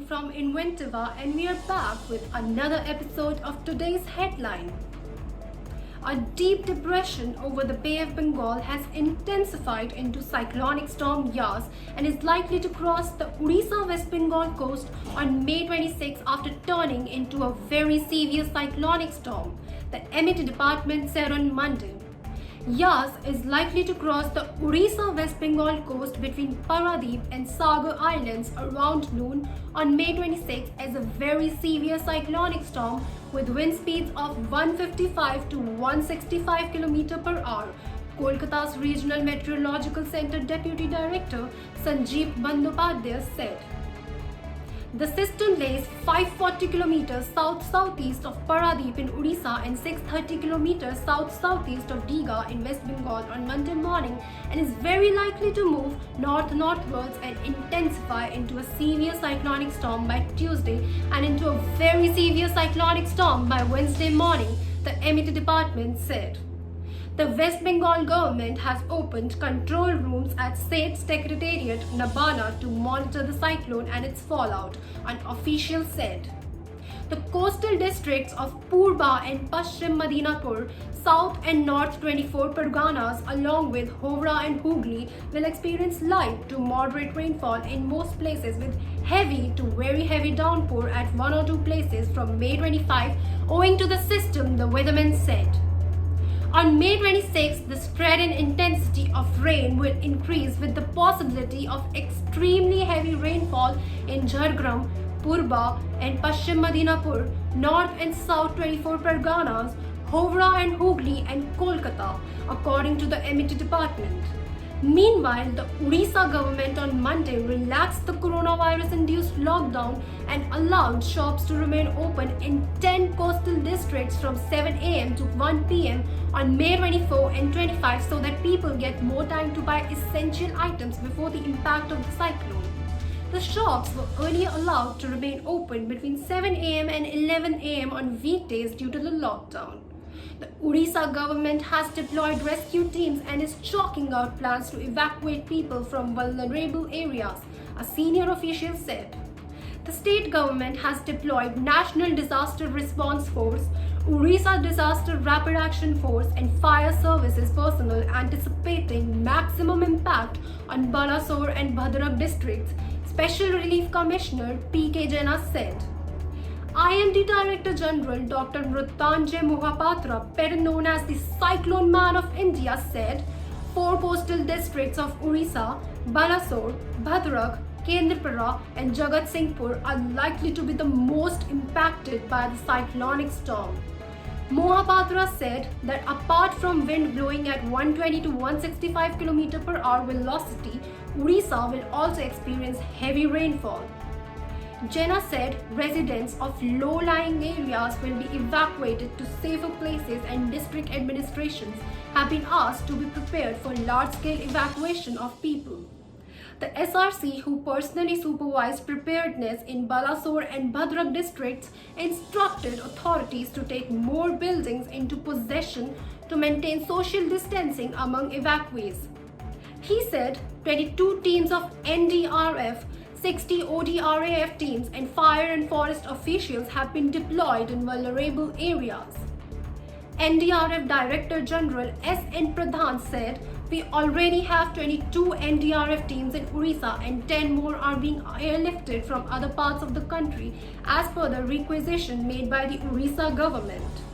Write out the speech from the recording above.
from Inventiva, and we are back with another episode of today's headline. A deep depression over the Bay of Bengal has intensified into cyclonic storm Yas and is likely to cross the Odisha West Bengal coast on May 26 after turning into a very severe cyclonic storm, the MET department said on Monday. Yas is likely to cross the Odisha West Bengal coast between Paradeep and Sagar Islands around noon on May 26 as a very severe cyclonic storm with wind speeds of 155 to 165 km per hour, Kolkata's Regional Meteorological Center Deputy Director Sanjeev Bandyopadhyay said. The system lays 540 km south-southeast of Paradeep in Odisha and 630 km south-southeast of Digha in West Bengal on Monday morning and is very likely to move north-northwards and intensify into a severe cyclonic storm by Tuesday and into a very severe cyclonic storm by Wednesday morning, the MET department said. The West Bengal government has opened control rooms at State Secretariat, Nabana, to monitor the cyclone and its fallout, an official said. The coastal districts of Purba and Paschim Medinapur, South and North 24 Parganas, along with Howrah and Hooghly, will experience light to moderate rainfall in most places with heavy to very heavy downpour at one or two places from May 25, owing to the system, the weatherman said. On May 26, the spread and intensity of rain will increase with the possibility of extremely heavy rainfall in Jhargram, Purba and Paschim Medinapur, North and South 24 Parganas, Howrah and Hooghly and Kolkata, according to the MET department. Meanwhile, the Odisha government on Monday relaxed the coronavirus-induced lockdown and allowed shops to remain open in 10 coastal districts from 7 a.m. to 1 p.m. on May 24 and 25 so that people get more time to buy essential items before the impact of the cyclone. The shops were earlier allowed to remain open between 7 a.m. and 11 a.m. on weekdays due to the lockdown. The Odisha government has deployed rescue teams and is chalking out plans to evacuate people from vulnerable areas, a senior official said. The state government has deployed National Disaster Response Force, Odisha Disaster Rapid Action Force and Fire Services personnel anticipating maximum impact on Balasore and Bhadrak districts, Special Relief Commissioner P.K. Jaina said. IMD Director General Dr. Mrutanjay Mohapatra, better known as the Cyclone Man of India, said 4 coastal districts of Odisha, Balasore, Bhadrak, Kendrapara and Jagat Singhpur are likely to be the most impacted by the cyclonic storm. Mohapatra said that apart from wind blowing at 120 to 165 km per hour velocity, Odisha will also experience heavy rainfall. Jaina said residents of low-lying areas will be evacuated to safer places and district administrations have been asked to be prepared for large-scale evacuation of people. The SRC, who personally supervised preparedness in Balasore and Bhadrak districts, instructed authorities to take more buildings into possession to maintain social distancing among evacuees. He said 22 teams of NDRF, 60 ODRAF teams and fire and forest officials have been deployed in vulnerable areas. NDRF Director General S.N. Pradhan said, "We already have 22 NDRF teams in Odisha and 10 more are being airlifted from other parts of the country as per the requisition made by the Odisha government."